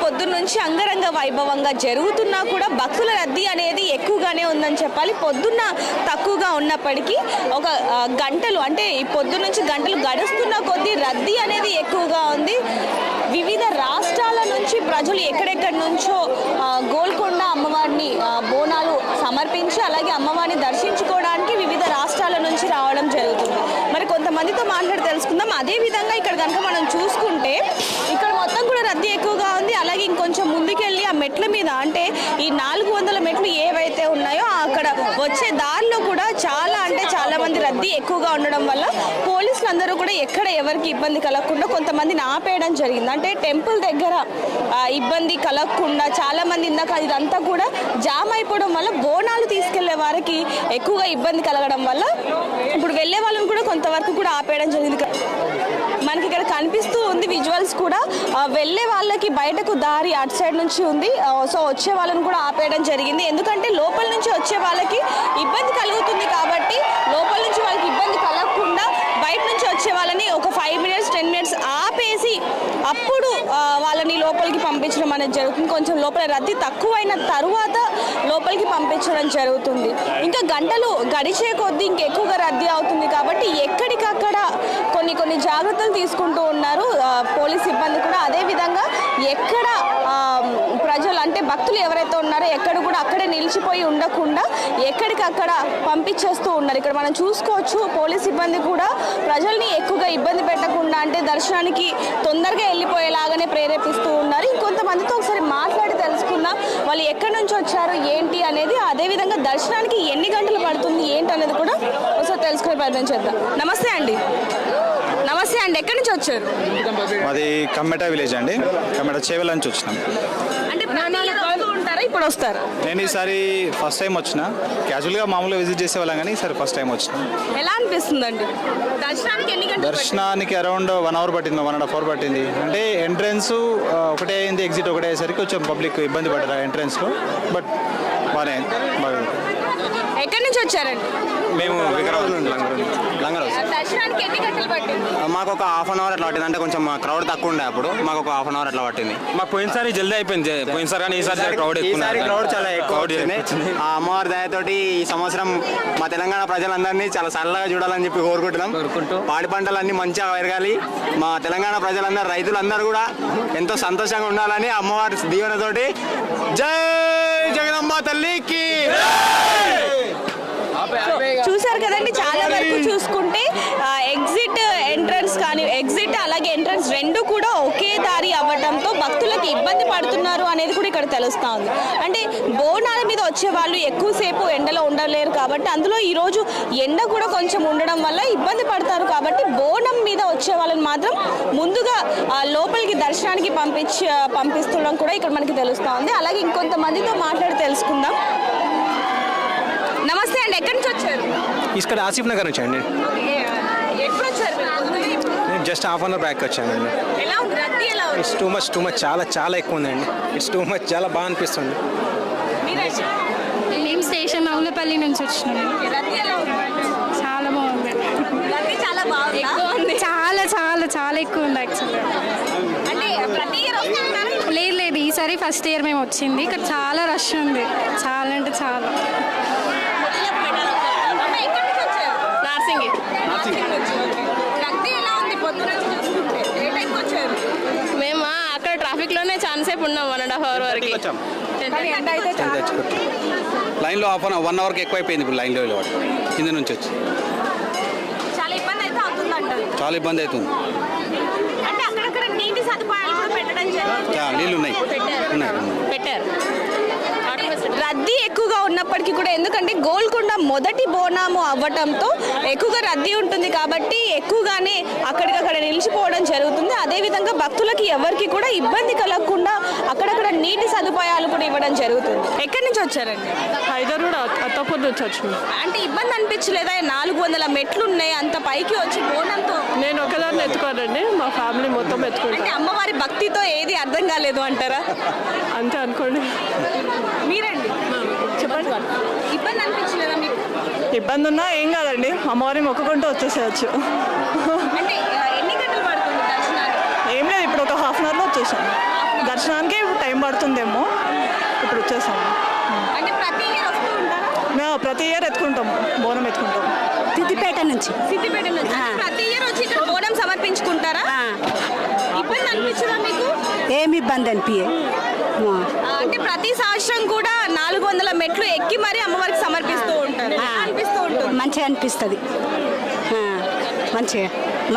పొద్దున్న నుంచి అంగరంగ వైభవంగా జరుగుతున్నా కూడా భక్తుల రద్దీ అనేది ఎక్కువగానే ఉందని చెప్పాలి. పొద్దున్న తక్కువగా ఉన్నప్పటికీ ఒక గంటలు అంటే ఈ పొద్దున్న నుంచి గంటలు గడుస్తున్న కొద్దీ రద్దీ అనేది ఎక్కువగా ఉంది. వివిధ రాష్ట్రాల నుంచి ప్రజలు ఎక్కడెక్కడి నుంచో గోల్కొండ అమ్మవారిని బోనాలు సమర్పించి అలాగే అమ్మవారిని దర్శించుకోవడానికి వివిధ రాష్ట్రాల నుంచి రావడం జరుగుతుంది. మరి కొంతమందితో మాట్లాడి తెలుసుకుందాం. అదేవిధంగా ఇక్కడ కనుక మనం చూసుకుంటే ఇక్కడ మొత్తం కూడా రద్దీ ఎక్కువగా ఉంది. అలాగే ఇంకొంచెం ముందుకెళ్ళి ఆ మెట్ల మీద అంటే ఈ 400 మెట్లు ఏవైతే ఉన్నాయో అక్కడ వచ్చే దారిలో కూడా చాలా మంది రద్దీ ఎక్కువగా ఉండడం వల్ల పోలీసులు అందరూ కూడా ఎక్కడ ఎవరికి ఇబ్బంది కలగకుండా కొంతమందిని ఆపేయడం జరిగింది. అంటే టెంపుల్ దగ్గర ఇబ్బంది కలగకుండా చాలా మంది ఇందాక ఇదంతా కూడా జామ్ అయిపోవడం వల్ల బోనాలు తీసుకెళ్లే వారికి ఎక్కువగా ఇబ్బంది కలగడం వల్ల ఇప్పుడు వెళ్ళే వాళ్ళని కూడా కొంతవరకు కూడా ఆపేయడం జరిగింది. మనకి ఇక్కడ కనిపిస్తూ ఉంది విజువల్స్ కూడా. వెళ్ళే వాళ్ళకి బయటకు దారి అటు సైడ్ నుంచి ఉంది. సో వచ్చే వాళ్ళని కూడా ఆపేయడం జరిగింది. ఎందుకంటే లోపల నుంచి వచ్చే వాళ్ళకి ఇబ్బంది కలుగుతుంది కాబట్టి లోపల నుంచి వాళ్ళకి ఇబ్బంది కలగకుండా బయట నుంచి వచ్చే వాళ్ళని ఒక 5 minutes 10 minutes ఆపేసి అప్పుడు వాళ్ళని లోపలికి పంపించడం అనేది జరుగుతుంది. కొంచెం లోపల రద్దీ తక్కువైన తరువాత లోపలికి పంపించడం జరుగుతుంది. ఇంకా గంటలు గడిచే కొద్దీ ఇంకెక్కువగా రద్దీ అవుతుంది కాబట్టి ఎక్కడికక్కడ కొన్ని జాగ్రత్తలు తీసుకుంటూ ఉన్నారు పోలీస్ సిబ్బంది కూడా. అదేవిధంగా ఎక్కడ ప్రజలు అంటే భక్తులు ఎవరైతే ఉన్నారో ఎక్కడ కూడా అక్కడే నిలిచిపోయి ఉండకుండా ఎక్కడికక్కడ పంపించేస్తూ ఉన్నారు. ఇక్కడ మనం చూసుకోవచ్చు పోలీస్ సిబ్బంది కూడా ప్రజల్ని ఎక్కువగా ఇబ్బంది పెట్టకుండా అంటే దర్శనానికి తొందరగా వెళ్ళిపోయేలాగానే ప్రేరేపిస్తూ ఉన్నారు. ఇంకొంతమందితో ఒకసారి మాట్లాడి తెలుసుకుందాం వాళ్ళు ఎక్కడి నుంచి వచ్చారు ఏంటి అనేది. అదేవిధంగా దర్శనానికి ఎన్ని గంటలు పడుతుంది ఏంటి అనేది కూడా ఒకసారి తెలుసుకునే ప్రయత్నం చేద్దాం. నమస్తే అండి. ఎక్కడి నుంచి వచ్చారు? మాది కమ్మెట విలేజ్ అండి. కమ్మెట చేవెల నుంచి వచ్చినాం. అంటే ఉంటారా ఇప్పుడు వస్తారు? నేను ఈసారి ఫస్ట్ టైం వచ్చిన. క్యాజువల్గా మామూలుగా విజిట్ చేసేవాళ్ళం కానీ ఈసారి ఫస్ట్ టైం వచ్చిన. ఎలా అనిపిస్తుందండి దర్శనానికి? ఎన్ని గంటలు? దర్శనానికి అరౌండ్ 1 hour పట్టింది, 1.5 hours పట్టింది. అంటే ఎంట్రన్స్ ఒకటే అయింది, ఎగ్జిట్ ఒకటే అయ్యేసరికి కొంచెం పబ్లిక్ ఇబ్బంది పడ్డారు ఎంట్రన్స్లో. బట్ బాగా ఎక్కడి నుంచి వచ్చారండి? మేము లంగరోజ్. దర్శనానికి ఎన్ని గంటలు పట్టింది? మాకు ఒక 1/2 hour అట్లా పట్టింది. అంటే కొంచెం క్రౌడ్ తక్కువ ఉండే అప్పుడు మాకు ఒక 1/2 hour అట్లా పట్టింది. మాకు పోయినసారి జల్దీ అయిపోయింది. పోయినసారి కానీ ఈసారి క్రౌడ్ చాలా ఎక్కువ వచ్చింది. ఆ అమ్మవారి దయతోటి ఈ సంవత్సరం మా తెలంగాణ ప్రజలందరినీ చాలా చల్లగా చూడాలని చెప్పి కోరుకుంటున్నాం. పాడి పంటలన్నీ మంచిగా పెరగాలి. మా తెలంగాణ ప్రజలందరూ రైతులందరూ కూడా ఎంతో సంతోషంగా ఉండాలని అమ్మవారి దీవెనతోటి జై జగదంబ తల్లికి. చూసారు కదండి, చాలా వరకు చూసుకుంటే ఎగ్జిట్ ఎంట్రన్స్ కానీ ఎగ్జిట్ అలాగే ఎంట్రన్స్ రెండు కూడా ఒకే దారి అవ్వడంతో భక్తులకు ఇబ్బంది పడుతున్నారు అనేది కూడా ఇక్కడ తెలుస్తా ఉంది. అంటే బోనాల మీద వచ్చే వాళ్ళు ఎక్కువసేపు ఎండలో ఉండలేరు కాబట్టి అందులో ఈరోజు ఎండ కూడా కొంచెం ఉండడం వల్ల ఇబ్బంది పడతారు కాబట్టి బోనం మీద వచ్చే వాళ్ళని మాత్రం ముందుగా లోపలికి దర్శనానికి పంపిస్తుండడం కూడా ఇక్కడ మనకి తెలుస్తా ఉంది. అలాగే ఇంకొంతమందితో మాట్లాడి తెలుసుకుందాం. నమస్తే అండి, ఎక్కడి నుంచి వచ్చారు? ఇక్కడ ఆసిఫ్ నగర్ నుంచి అండి. ఎప్పుడు వచ్చారు? నేను జస్ట్ 1/2 hour బ్యాక్ వచ్చానండి. ఎలా ఉంది రద్దీ? ఎలా ఉంది? ఇట్స్ టూ మచ్ చాలా ఎక్కువ ఉందండి. ఇట్స్ టూ మచ్ చాలా బాగా అనిపిస్తుంది. మేము స్టేషన్ అవులపల్లి నుంచి వచ్చినాము. రద్దీ ఎలా ఉంది? చాలా బాగుంది. రద్దీ చాలా బాగుంది. ఎక్కువ ఉంది. చాలా ఎక్కువ ఉంది యాక్చువల్గా. అంటే ప్రతి ఇయర్ వస్తున్నారా? లేదు ఈసారి ఫస్ట్ ఇయర్ మేము వచ్చింది. ఇక్కడ చాలా రష్ ఉంది. చాలా అంటే చాలా. మేము అక్కడ ట్రాఫిక్ లోనే చాలా సేపు ఉన్నాం. 1.5 hour వరకు లైన్లో 1 hourకి ఎక్కువైపోయింది. ఇప్పుడు లైన్లో కింద నుంచి వచ్చి చాలా ఇబ్బంది అయితే అవుతుందంటారు. చాలా ఇబ్బంది అవుతుంది. అంటే అక్కడక్కడ నీటి సదుపాయాలు కూడా పెట్టడం జరిగింది. నీళ్ళు ఉన్నాయి. పెట్టారు. రద్దీ ఎక్కువగా ఉన్నప్పటికీ కూడా ఎందుకంటే గోల్కొండ మొదటి బోనాము అవ్వటంతో ఎక్కువగా రద్దీ ఉంటుంది కాబట్టి ఎక్కువగానే అక్కడికక్కడ నిలిచిపోవడం జరుగుతుంది. అదేవిధంగా భక్తులకి ఎవరికి కూడా ఇబ్బంది కలగకుండా అక్కడక్కడ నీటి సదుపాయాలు కూడా ఇవ్వడం జరుగుతుంది. ఎక్కడి నుంచి వచ్చారండి? హైదరాబాద్ అత్తపూర్ నుంచి వచ్చింది. అంటే ఇబ్బంది అనిపించలేదా? 400 మెట్లు ఉన్నాయి, అంత పైకి వచ్చి బోనంతో. నేను ఒకదాన్ని ఎత్తుకోనండి, మా ఫ్యామిలీ మొత్తం ఎత్తుకుంటాం. అంటే అమ్మవారి భక్తితో ఏది అర్థం కాలేదు అంటారా? అంతే అనుకోండి. మీరండి చెప్పండి. ఇబ్బంది అనిపించలేదా మీకు? ఇబ్బంది ఉన్నా ఏం కాదండి, అమ్మవారి మొక్కుకుంటూ వచ్చేసేయచ్చు. అంటే ఎన్ని గంటలు పడుతుంది దర్శనానికి? ఏం లేదు, ఇప్పుడు ఒక 1/2 hourలో వచ్చేసాను. దర్శనానికి టైం పడుతుందేమో, ఇప్పుడు వచ్చేసాము. అంటే ప్రతి ఇయర్ వస్తూ ఉంటారా? మేము ప్రతి ఇయర్ ఎత్తుకుంటాము, బోనం ఎత్తుకుంటాము. సిద్దిపేట నుంచి సిద్దిపేట నుంచి ప్రతి ఇయర్ వచ్చి ఇక్కడ బోనం సమర్పించుకుంటారా? ఇబ్బంది అనిపించదా మీకు? ఏమి ఇబ్బంది అనిపించే. అంటే ప్రతి సంవత్సరం కూడా 400 మెట్లు ఎక్కి మరి అమ్మవారికి సమర్పిస్తూ ఉంటారు. అనిపిస్తూ ఉంటుంది. మంచిగా అనిపిస్తుంది, మంచిగా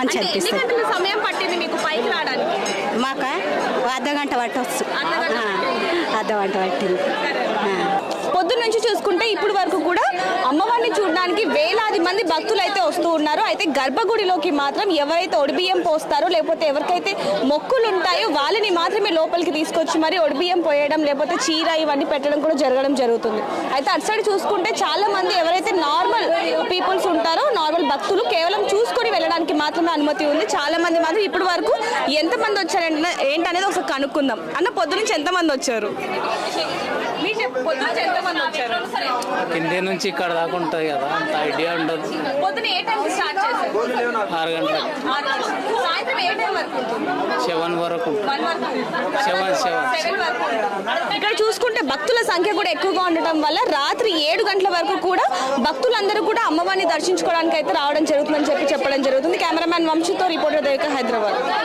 అంటే ఎన్ని అనిపిస్తుంది. గంటల సమయం పట్టింది మీకు పైకి రావడానికి? మాక అర్ధగంట పట్టవచ్చు, అర్ధగంట పట్టింది. పొద్దున్న నుంచి చూసుకుంటే ఇప్పుడు వరకు కూడా అమ్మవారిని చూడడానికి వేలాది మంది భక్తులు అయితే వస్తూ ఉన్నారు. అయితే గర్భగుడిలోకి మాత్రం ఎవరైతే ఒడిబియ్యం పోస్తారో లేకపోతే ఎవరికైతే మొక్కులు ఉంటాయో వాళ్ళని మాత్రమే లోపలికి తీసుకొచ్చి మరి ఒడిబియ్యం పోయడం లేకపోతే చీర ఇవన్నీ పెట్టడం కూడా జరగడం జరుగుతుంది. అయితే అటు సైడ్ చూసుకుంటే చాలా మంది ఎవరైతే నార్మల్ పీపుల్స్ ఉంటారో, నార్మల్ భక్తులు కేవలం చూసుకొని వెళ్ళడానికి మాత్రమే అనుమతి ఉంది. చాలా మంది మాత్రం ఇప్పటి వరకు ఎంతమంది వచ్చారంటే ఏంటనేది ఒకసారి కనుక్కుందాం. అన్న పొద్దు నుంచి ఎంతమంది వచ్చారు? కింద నుంచి ఇక్కడ దాకా ఉంటుంది కదా, అంత ఐడియా ఉండదు. పొద్దున ఏ టైంకి స్టార్ట్ చేశారు? 6 గంటలకు సాయంత్రం ఏ టైం వరకు ఉంటుంది? 7 వరకు 7 వరకు. ఇక్కడ చూసుకుంటే భక్తుల సంఖ్య కూడా ఎక్కువగా ఉండటం వల్ల రాత్రి 7 గంటల వరకు కూడా భక్తులందరూ కూడా అమ్మవారిని దర్శించుకోవడానికి అయితే రావడం జరుగుతుందని చెప్పడం జరుగుతుంది. కెమెరామ్యాన్ వంశీతో రిపోర్టర్ దేవిక, హైదరాబాద్.